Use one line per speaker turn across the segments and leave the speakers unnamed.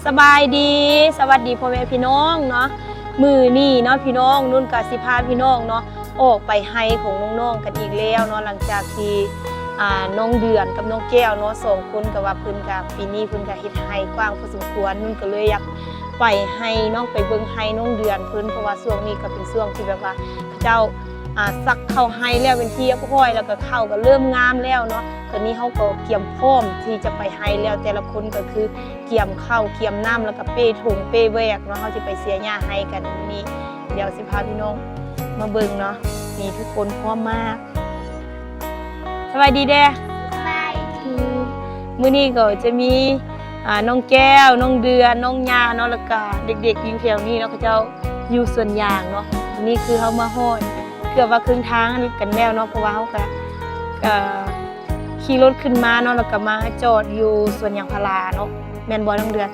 สบายดีสวัสดีพ่อแม่พี่น้องเนาะมือนี่เนาะพี่น้องนุ่นกับสิพาพี่น้องเนาะออกไปไฮของน้องๆกันอีกแล้วเนาะหลังจากที่น้องเดือนกับน้องแก้วเนาะสองคนกับว่าพื้นกับปีนี้พื้นกับเฮ็ดไฮกว้างพอสมควรนุ่นก็เลยอยากไปไฮน้องไปเบิ่งไฮน้องเดือนพื้นเพราะว่าช่วงนี้ก็เป็นช่วงที่แบบว่าเจ้าซักเข้าไฮแล้วเป็นที่เรียบร้อยแล้วก็เข้าก็เริ่มงามแล้วเนาะตอนนี้เขาก็เกี่ยมพร้อมที่จะไปไฮแล้วแต่ละคนก็คือเกี่ยมข้าวเกี่ยมน้ำแล้วก็เป้ถุงเป้แวกเนาะเขาจะไปเสียหญ้าไฮกันนี่เดี๋ยวสิพาพี่น้องมาเบิ่งเนาะมีทุกคนพร้อมมากสวัสดีเด้มื้อนี้ก็จะมีน้องแก้วน้องเดือนน้องยาเนาะแล้วก็เด็กๆอยู่แถวนี้เนาะเขาเจ้าอยู่ส่วนยางเนาะนี่คือเขามาฮอดเกือบว่าครึ่งทางกันแล้วเนาะเพราะว่าเขาก็ขี่รถขึ้นมาเนาะแล้วก็มาจอดอยู่สวนยางพาราเนาะแม่นบ่น้องเดือน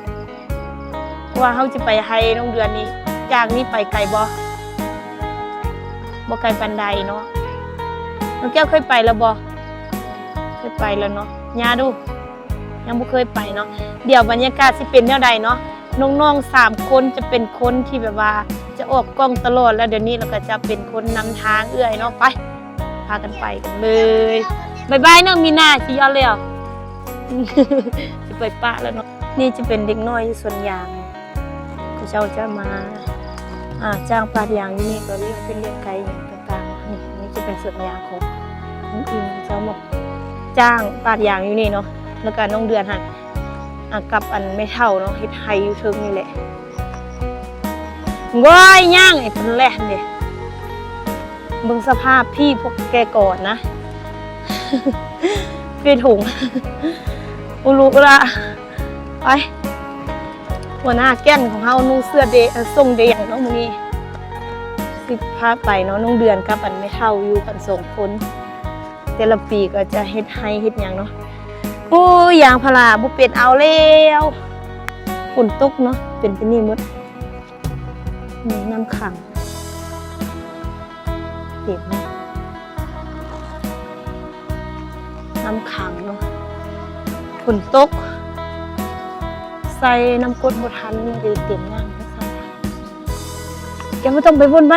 เพราะว่าเขาจะไปให้น้องเดือนนี้จากนี้ไปไกลบ่ไกลปานใดเนาะน้องแก้วเคยไปแล้วบ่เคยไปแล้วเนาะย่าดูยังบ่เคยไปเนาะเดี๋ยวบรรยากาศสิเป็นแนวใดเนาะน้องๆ3คนจะเป็นคนที่แบบว่าจะออกกล้องตลอดแล้วเดี๋ยวนี้เราก็จะเป็นคนนำทางเอื้อยเนาะไปพากันไปกันเลยบ๊ายบายน้องมีนาสิยอดเลยจะไปปะแล้วเนาะนี่จะเป็นเด็กน้อยอยู่สวนยางเขาเจ้าจะมาจ้างปาดยางอยู่นี่ก็เรียกเป็นเลี้ยงไก่ต่างๆนี่จะเป็นสวนยางของอื่นเจ้ามาจ้างปาดยางอยู่นี่เนาะแล้วก็น้องเดือนกับอันไม่เท่าเนาะเฮ็ดไฮอยู่เทิงนี่แหละว้ายย่างไอ้เป็นแหลนเด้เบิ่งสภาพพี่พวกแกก่อนนะเปถุงอุลุละไปหัวหน้าแก้นของเฮานุ่งเสื้อเดส่งเดอย่างน้องมื้อนี้สิพาไปเนาะน้องเดือนกับอันไม่เท่าอยู่กัน2คนแต่ละปีก็จะเฮ็ดไฮเฮ็ดหยังเนาะโอ้ยยางพาราบ่เป็นเอาแล้วฝนตกเนาะเป็นไปนี่หมดนี่น้ำขังเด็ดนะน้ำขังเนาะฝนตกใส่น้ำกรดบทันนี่เลยเต็มน้ำก็ใส่แกไม่ต้องไปวนไป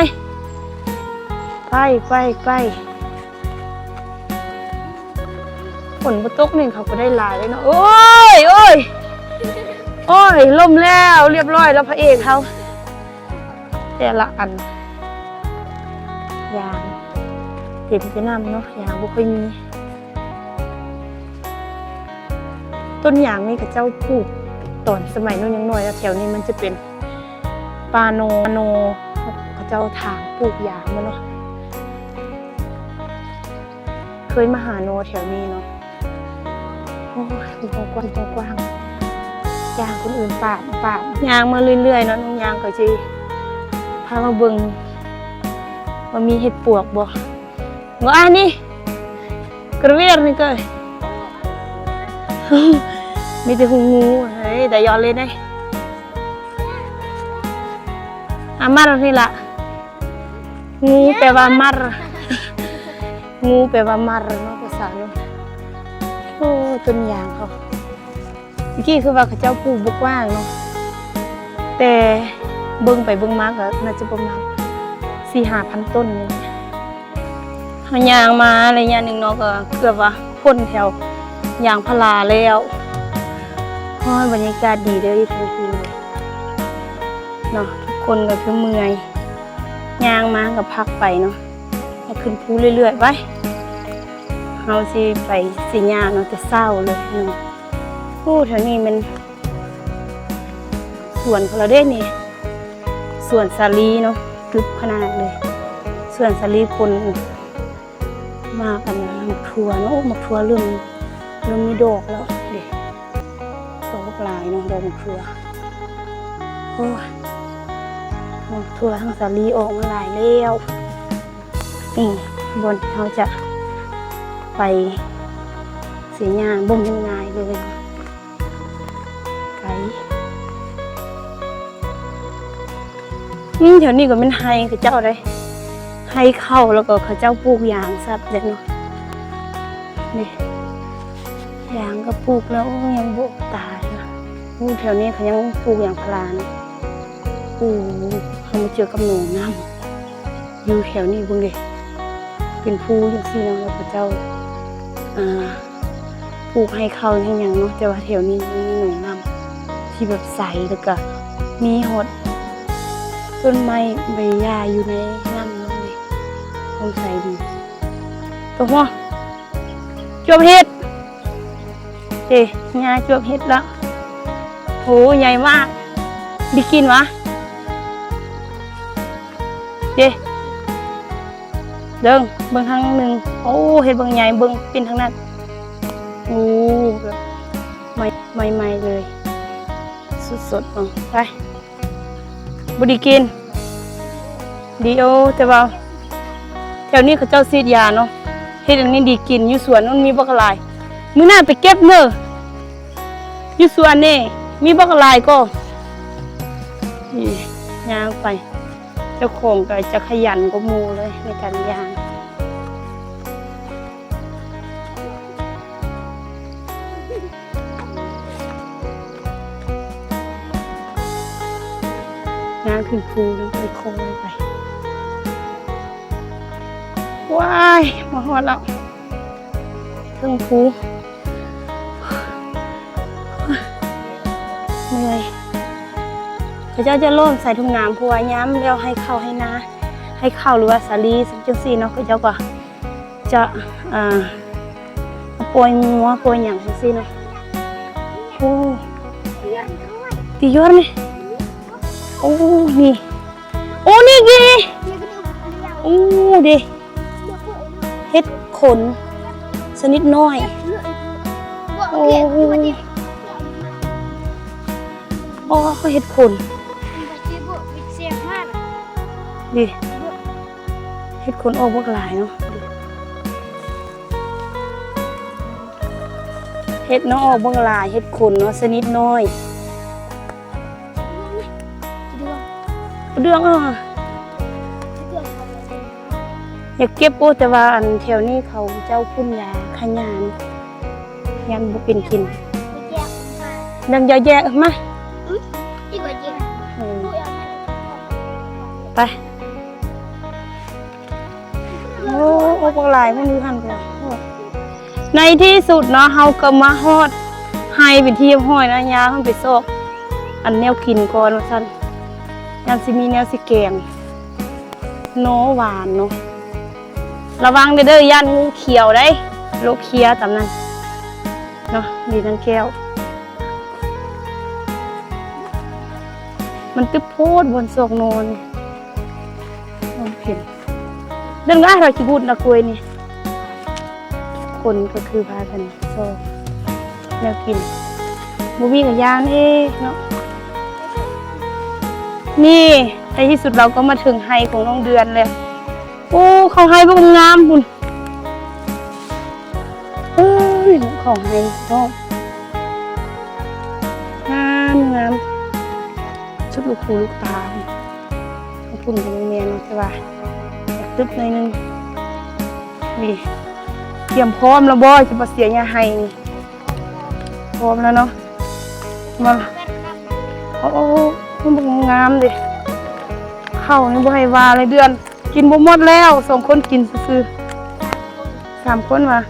ฝนบ่ตกนี่เขาก็ได้ลายเลยเนาะโอ้ยล่มแล้วเรียบร้อยแล้วพระเอกเขาแต่ละอันยางเต็มไปน้ำเนาะยางบ่ค่อยมีต้นยางนี่กับเจ้าปลูกตอนสมัยนู้นยังน้อยแล้วแถวนี้มันจะเป็นปาโนเขาเจ้าถางปลูกยางมาเนาะเคยมาหาโนแถวนี้เนาะโอ้ยกว้างยางคนอื่นปาดยางมาเรื่อยๆเนาะน้องยางก็จะพามาเบิ่งว่ามีเห็ดปวกบ่ว่านี่กระเวียนนี่ก็มีแต่หูงูเฮ้ยแต่ยอดเลยได้มัดนี่ละงูแปลว่ามัดงูแปลว่ามัดเนาะภาษาเนาะโอ้ต้นยางเขาเมื่อกี้คือว่าเขาเจ้าปลูกบกว้างเนาะแต่เบิ่งไปเบิ่งมาก็น่าจะประมาณ4-5,000 ต้นนี่หายางมาอะไรอย่างหนึ่งเนาะก็เกือบว่าพ้นแถวยางพาราแล้วโอ้ยบรรยากาศดีเลยทุกทีเนาะทุกคนก็คือเมื่อยยางมากับพักไปเนาะมาขึ้นภูเรื่อยๆไปเฮาสิไปสิยางเนาะจะเศร้าเลยเนาะโอ้แถวนี้มันสวนของเราเด้นี่สวนสาลีเนาะลึกขนาดเลยสวนสาลีคนมากันหมกทั่วเนาะหมกทั่วเริ่มมีดอกแล้วเด็กดอกลายเนาะดอกหมกทั่วโอ้ยหมกทั่วทั้งสาลีออกมาหลายแล้วนี่บนเขาจะไปเสียงานบ่มยังไงเลยไก่แถวนี้ก็เป็นไฮเขาเจ้าได้ให้เข้าแล้วก็เขาเจ้าปลูกยางซับเด็กเนาะนี่ยางก็ปลูกแล้วยังโบกตายนะ แถวนี้เขายังปลูกอย่างพารานะเขามาเจอกับหนองน้ำอยู่แถวนี้เบิ่งดิเป็นภูอย่างซี่เนาะแล้วพระเจ้าปลูกให้เขาอย่างเนาะแต่ว่าแถวนี้มีหนองน้ำที่แบบใสแล้วก็มีหดต้นไม้ใบหญ้าอยู่ในน้ำนั่นเลยคงใสดีตัวหัวจวบเห็ดงาจวบเห็ดแล้วโหใหญ่มากได้กินวะเดิงเบิ่งทางหนึ่งโอ้เห็ดเบิ่งใหญ่เบิ่งเป็นทางนั้นแบบใหม่ๆเลยสดๆไปบ่ได้กินดีโอแต่ว่าแถวนี้เขาเจ้าซีดยาเนาะเฮ็ดอันนี้ดีกินอยู่สวนนู้นมีบักหลายมื้อหน้าไปเก็บเด้ออยู่สวนนี่มีบักหลายก็ย่างไปเจ้าของก็จะขยันกว่าหมู่เลยในการย่างขึ้นภูแล้วไปโค้งไปว้ายมาฮอดแล้วถึงภูเหนื่อยเขาจะโล่นใส่ถุงน้ำเพราะว่าย้ำแล้วให้เข้าให้นาให้เข้าหรือว่าสาลีสักจังซี่เนาะเขาก็จะโปรยงัวโปรยอย่างจังซี่เนาะโอ้ตียอดไหมโอ้นี่โอ้นี่กี่โอ้ดิเห็ดขนชนิดน้อยโอ้เขาเห็ดขนดิเห็ดขนออกบักหลายเนาะเห็ดน้องออกบักหลายเห็ดขนเนาะชนิดน้อยเดืองอยากเก็บแต่ว่าอันแถวนี้เขาเจ้าพุ่นยาขยานยันบุเป็นกินดังยาแยกมาไปโอ้ปลายพวกนี้ทันกันในที่สุดเนาะเฮาก็มาฮอดให้เป็นที่ห้อยนะยาเพิ่นไปซอกอันแนวกินก่อนว่าซั่นยามสิมีแนวสิแกงโนหวานเนาะระวังเด้อย่านงูเขียวได้โรคเคียตามนั้นเนาะดีนังแก้วมันตึ๊บโพดบนศอกโนนเห็นเรื่องง่ายเราจะพูดนะคุยนี่คนก็คือพากันโซ่แนวกินบูบี้กับยางนี่เนาะนี่ในที่สุดเราก็มาถึงไฮของน้องเดือนเลยโอ้เขาไฮพวกงามบุญของไฮก็งามชุดลูกหูลูกตาเขาพุ่นเป็นเมียนใช่ป่ะตึ๊บในนึงนี่เตรียมพร้อมแล้วบ่จะมาเสียยาไฮนี่พร้อมแล้วเนาะมาโอ้มันบ่งามดิเข้านี่บ่ให้วาเลยเดือนกินบ่หมดแล้ว2 คนกินซื่อ3 คนมา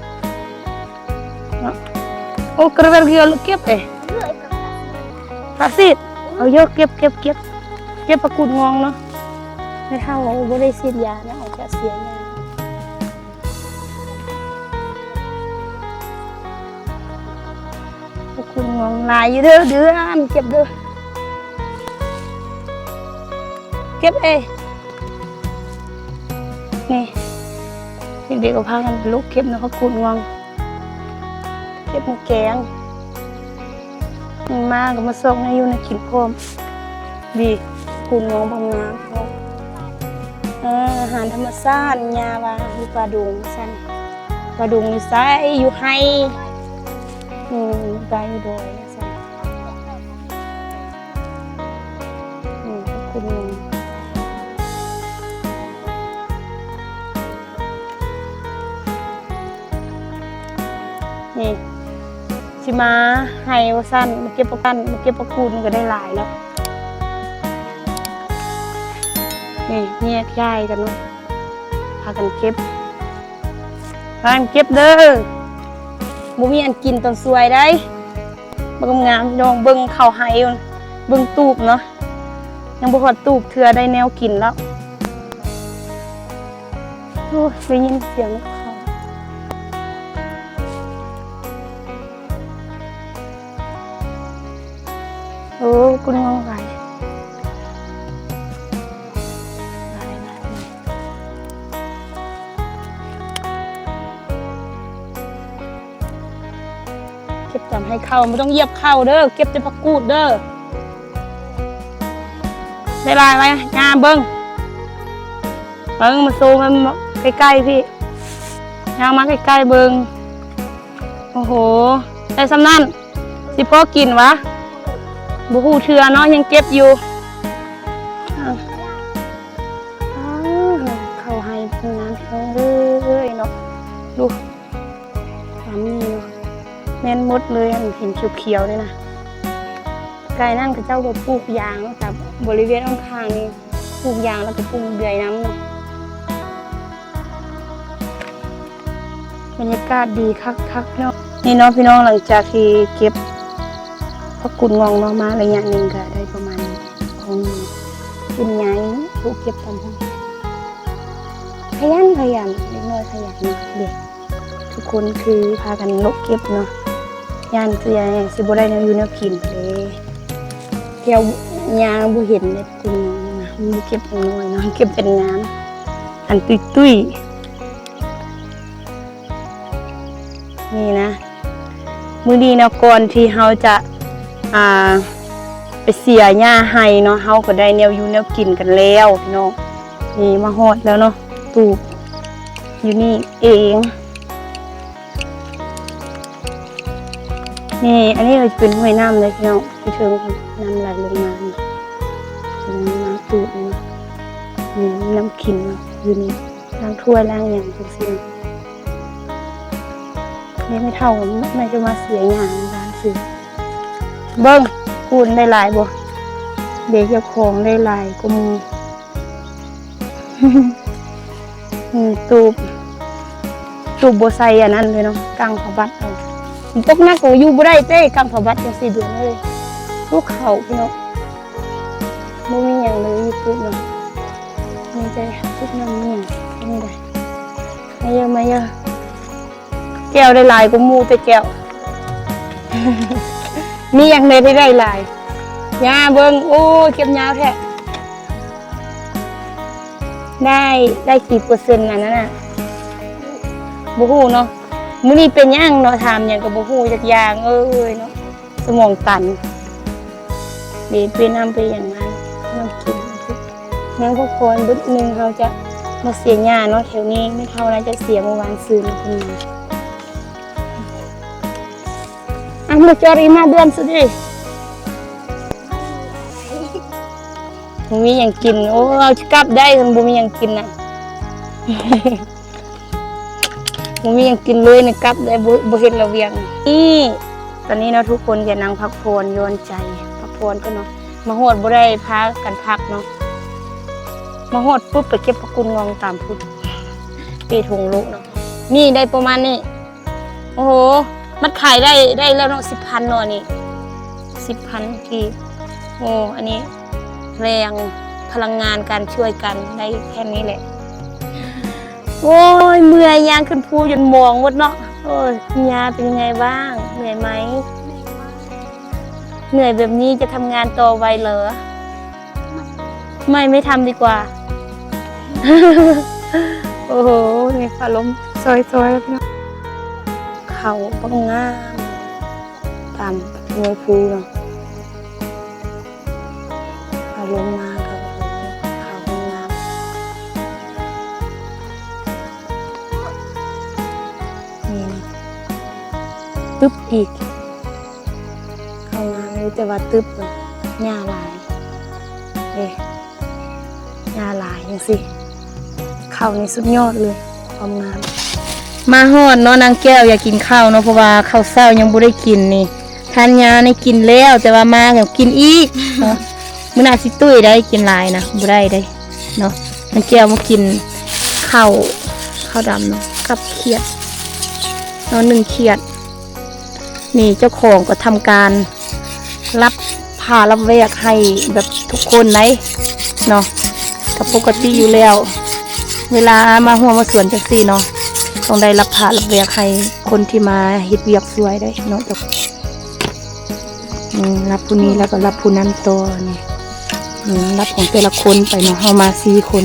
โอ้กระเวลเกลือเก็บปลาซีดเอาเยอะเก็บปลากุดงองเนาะไม่เท่าว่าบ่ได้ฉีดยานะอาจจะเสียยาปลากุดงองลายอยู่เด้อเดือนเก็บเด้อเก็บนี่เด็กๆก็พากันลุกเก็บนะเขากุดงองเก็บมาแกงมาก็มาส่งให้อยู่ในกินพร้อมดีกุดงองบางงามอาหารธรรมชาติยาว่ามีปลาดุงสั้นปลาดุงอยู่ไซอยู่ไฮปลาอยู่โดยสั้นกุดงองนี่ ชิมาให้ว่าสั้นมาเก็บประกันมาเก็บประกูลก็ได้หลายแล้วนี่แยกย้ายกันเนาะพากันเก็บเด้อบ่มีอันกินตอนสวยได้บ่งามๆน้องเบิ่งเข้าไห้เบิ่งตูบเนาะยังบ่ฮอดตูบเทื่อได้แนวกินแล้วโอ้ยได้ยินเสียงเขาโอ้คุณงงไหลเก็บจำให้เข้าไม่ต้องเหยียบเข้าเด้อเก็บจะผักกูดเด้อได้ลายไหมงามเบิ้งมาซูมันใกล้ๆพี่ยางมาใกล้ๆเบิ้งโอ้โหได้สำนั่นสิพ่อกินวะบุหูเทือเนาะยังเก็บอยู่เข้าให้ทำงานเขาเลยเนาะดูสามีเนาะแน่นมดเลยเห็นเขียวๆเลยนะไก่นั่นกับเจ้าก็ปลูกยางแต่บริเวณข้างๆนี่ปลูกยางแล้วก็ปลูกเดือยน้ำเนาะบรรยากาศดีคักๆเนาะนี่เนาะพี่น้องหลังจากที่เก็บผักกุดงองเนาะมาระยะหนึ่งก็ได้ประมาณของคุณยายผู้เก็บตามห้องขยันเล็กน้อยขยันเนาะเด็กทุกคนคือพากันลกเก็บเนาะย่านจะยังสิบ่ได้อยู่แนวกินเลยเที่ยวยางบ่เห็นเลยจริงนะมันเก็บน้อยเนาะเก็บเป็นงานอันตุ้ยนี่นะมื้อนี้เนาะก่อนที่เฮาจะไปเสียหญ้าให้เนาะเฮาก็ได้แนวอยู่แนวกินกันแล้วพี่น้องนี่มาฮอดแล้วเนาะตูบอยู่นี่เองนี่อันนี้เราจะเป็นห้วยน้ำเลยพี่น้องที่เชิงน้ำไหลลงมาน้ำตูบนี่น้ำขินอยู่นี่ล้างถ้วยล้างอย่างทุกสิ่งนี่ไม่เท่าไม่จะมาเสียอย่างร้านซื้อเบิ้งกูนได้หลายบ่เด็กเจ้าของได้หลายก็มีตูบโบไซอันนั้นเลยเนาะกลางผาบัดเอาตกหนักก็อยู่บ่ได้เต้กลางผาบัดจัง4 เดือนเลยลูกเขาพี่น้องบ่มีหยังเลยอยู่ตูบเนาะมีใจทุกน้ำนี่ไม่ได้มาเยอะแก้วได้หลายก็มูแต่แก้วมีอย่างเลยที่ได้หลายยาเบิ้งโอ้เก็บยาวแท้ได้กี่เปอร์เซ็นต์อันนั้นน่ะบ่ฮู้เนาะมื้อนี้เป็นหยังเนาะถามหยังก็บ่ฮู้จักอย่างเอ้ยเนาะสมองตันเดี๋ยวไปนำไปอย่างนั้นน้ำกินแมงพวกคนบึ้ดนึงเขาจะมาเสียหญ้าเนาะแถวนี้ไม่เท่าไรจะเสียเมื่อวานซืนคุณมาจอดมาเดือนสุดเลยบ่มีอย่างกินโอ้เอากลับได้กันบ่มีอย่างกินน่ะบ่มีอย่างกินเลยเนี่ยกลับได้บ่เห็นระเวียงนี่ตอนนี้เนาะทุกคนอย่านั่งพักผ่อนโยนใจพักผ่อนก็เนาะมาโหดบ่ได้พากันพักเนาะมาโหดปุ๊บไปเก็บผักกุดงองตามพุทธปีถุงลูกเนาะนี่ได้ประมาณนี้โอ้โหมันขายได้แล้วเนาะ10,000เนาะนี่10,000กี่โอ้อันนี้แรงพลังงานการช่วยกันได้แค่นี้แหละโอ้ยเมื่อยยางขึ้นภูจนมองหมดเนาะโอ้ยคุณยาเป็นยังไงบ้างเหนื่อยไหมเหนื่อยแบบนี้จะทำงานต่อไวเหรอไม่ทำดีกว่าโอ้โหนี่ฟ้าลมซอยๆแล้วเขาปังงามตามเนื้อภูเนาะฟ้าลมมากับเขาปังงามนี่นะตึ๊บอีกเขางามเลยแต่ว่าตึ๊บเลยหญ้าลายหญ้าลายยังสิเขาในสุดยอดเลยความงาม มาฮอดเนาะนางแก้วอยากกินข้าวเนาะเพราะว่าข้าวเช้ายังบ่ได้กินนี่ทานยานี่กินแล้วแต่ว่ามาก็กินอีกเนาะมื้อหน้าสิตุ้ยได้กินหลายนะบ่ได้เนาะนางแก้วมากินข้าวดำเนาะกับเขียดเนาะ1เขียดนี่เจ้าของก็ทำการรับผ้ารับแวกให้แบบทุกคนไหนเนาะก็ปกติอยู่แล้วเวลามาหัวมาสวนจังซี่เนาะต้องได้รับผ้ารับแวกให้คนที่มาเฮ็ดเวียกสวยได้เนาะรับผู้นี้แล้วก็รับผู้นั้นต่อนี่รับของแต่ละคนไปเนาะเฮามา4คน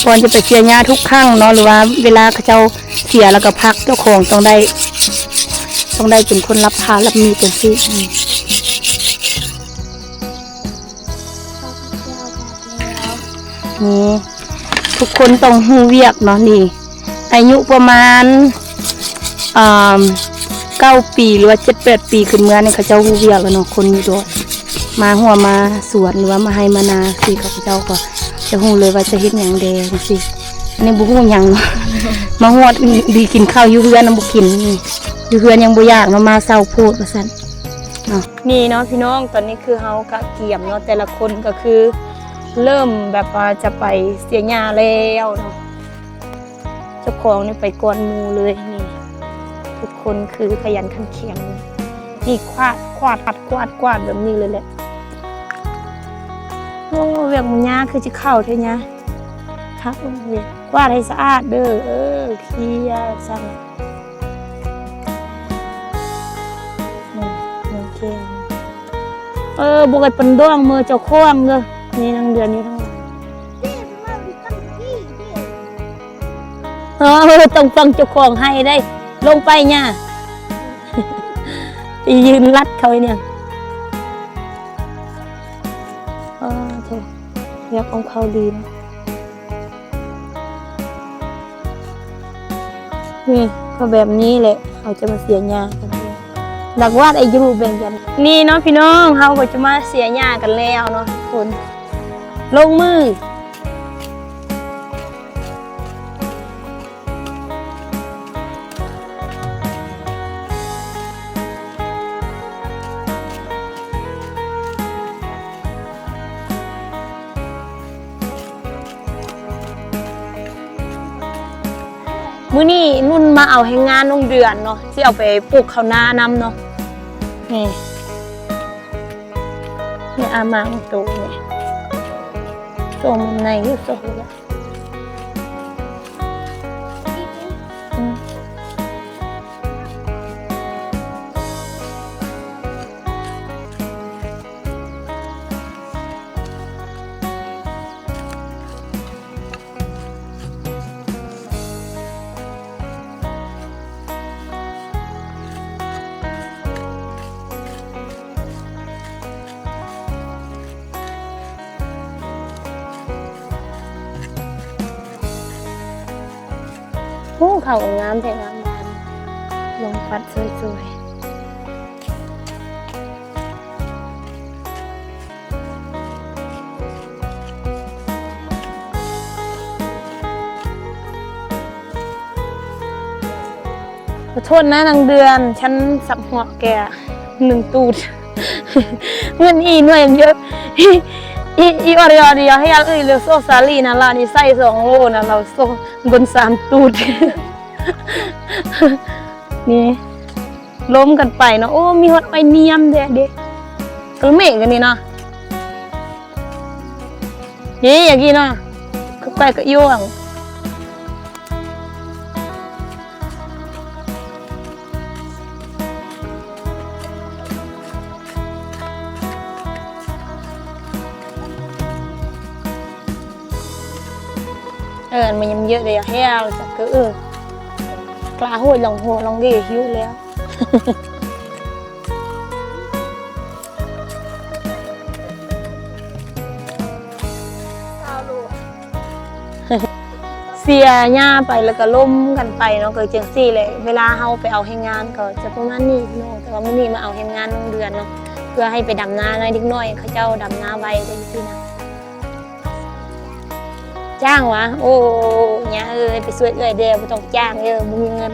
ก่อนจะไปเสียหญ้าทุกครั้งเนาะหรือว่าเวลาเขาเจ้าเสียแล้วก็พักเจ้าของต้องได้เป็นคนรับผ้ารับมีดจังซี่นี่ทุกคนต้องฮู้เวียกเนาะนี่อายุประมาณ9 ปีหรือว่า7-8 ปีขึ้นเมื่อนี่เขาเจ้าฮู้เวียกแล้วเนาะคนอยู่ด้วยมาหัวมาสวนหรือว่ามาให้มานาสิเขาเจ้าก็จะฮู้เลยว่าจะเฮ็ดหยังแดจังซี่อันนี้บ่ฮู้หยังเนาะ มาฮอดดีกินข้าวอยู่เฮือนบ่กินนี่อยู่เฮือนยังบ่อยากเนาะมาเศร้าโพดว่าซั่นเนาะนี่เนาะพี่น้องตอนนี้คือเฮากะเกี่ยมเนาะแต่ละคนก็คือเริ่มแบบว่าจะไปเสียหญ้าแล้วเนาะเจ้าของนี่ไปก่อนหมู่เลยนี่ทุกคนคือขยันขันแข็งนี่กวาดแบบนี้เลยแหละโอ้เวียกมันยากคือจะเข้าเท่านี้ครับเวียกกวาดให้สะอาดเด้อเคลียร์สั่นโอเคบุกไปปันด้วงมือเจ้าโค้งเลยนี่นางเดือนนี้ทั้งวันต้องฟังเจ้าของให้ได้ลงไปเนี่ยไปยืนรัดเขาเนี่ยโถ่อยากของเขาดีนะนี่ก็แบบนี้แหละเขาจะมาเสียหญ้ากันดักวาดไอ้ยูแบ่งกันนี่เนาะพี่น้องเขาก็จะมาเสียหญ้ากันแล้วเนาะคนลงมือมื้อนี้นุ่นมาเอาให้งานน้องเดือนเนาะที่เอาไปปลูกข้าวหน้านำเนาะนี่อามาของตัวนี่ตัวมันในอยู่โซ่ละเขางามแต่งามบานลงพัดสวยขอโทษนะนางเดือนฉันสับหัวแก1 ตูด เงินอีหน่วยเยอะอีออริยให้ยังเลือโซซาลีนะล่ะนี่ใส่2 โลนะเราโซบน3 ตูด นี่ล้มกันไปเนาะโอ้มีฮอตไปเนียมเด็กกระเมงกันนี่เนาะนี่อย่างนี้เนาะก็ไปก็ย่วงมันยังเยอะเลยให้เราจะก็กล้าหัวลองดีหิวแล้วเสียหญ้าไปแล้วก็ล้มกันไปเนาะเกิดจังซี่เลยเวลาเฮาไปเอาให้งานก็จะประมาณนี้เนาะแต่ว่ามื้อนี้มาเอาให้งานน้องเดือนเนาะเพื่อให้ไปดำนาหน่อยนิดหน่อยเขาเจ้าดำนาไว้จังซี่นะ จ้างวะโอ้เนี่ยไปช่วยเดียวไม่ต้องจ้างมึงมีเงิน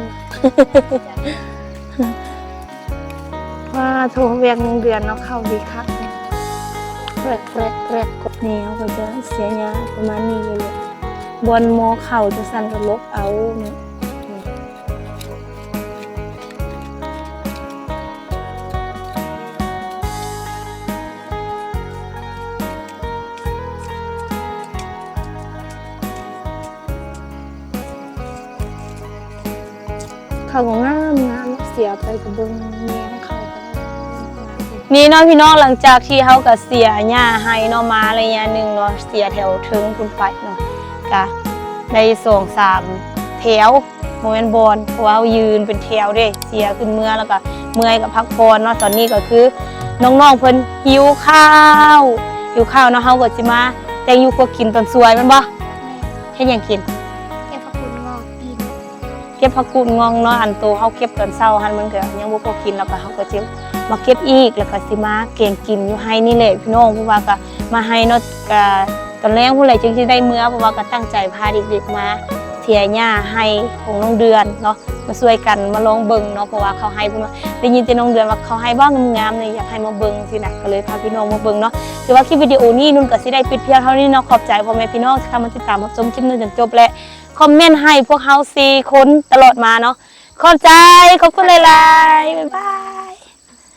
ว่าโทรเวียงเดือนเนาะเข้าดีครับแรกกดแนวก็จะเสียยาประมาณนี้เลยบนมอเข่าจะสั่นกับลบเอาเนี่ยเขาก็งามเสียไปกับเบิ้งเมียเขานี่เนาะพี่น้องหลังจากที่เขาก็เสียหญ้าให้เนาะมาอะไรอย่างหนึ่งเนาะเสียแถวถึงคุณไปเนาะก็ได้2-3 แถวโมเมนต์บอลเพราะว่ายืนเป็นแถวเด้เสียขึ้นเมื่อแล้วก็เมื่อยกับพักผ่อนเนาะตอนนี้ก็คือน้องๆเพิ่นหิวข้าวเนาะเขาก็สิมาแต่งอยู่พวกกินตอนสวยมันบ่เฮ็ดหยังกิน
เก็บผักกุดงอกกิน
เก็บผักกูดงองเนาะอันโตเฮาเก็บตอนเช้าหันมันก็ยังบ่พอกินแล้วก็เฮาก็สิมาเก็บอีกแล้วก็สิมาแกงกินอยู่ให้นี่แหละพี่น้องเพราะว่าก็มาให้เนาะก็ตอนแรกผู้ใดจึงสิได้เมื่อเพราะว่าก็ตั้งใจพาเด็กๆมาเที่ยหญ้าให้ของน้องเดือนเนาะมาช่วยกันมาลองเบิ่งเนาะเพราะว่าเขาให้เพิ่นว่าได้ยินแต่น้องเดือนว่าเขาให้บ้างงามๆเลยอยากให้มาเบิ่งสินะก็เลยพาพี่น้องมาเบิ่งเนาะถือว่าคลิปวิดีโอนี้นุ่นก็สิได้ปิดเพียงเท่านี้เนาะขอบใจพ่อแม่พี่น้องที่เข้ามาติดตามรับชมคลิปนี้จนจบและคอมเมนต์ให้พวกเฮา4 คนตลอดมาเนาะขอบใจขอบคุณหลายๆบ๊ายบาย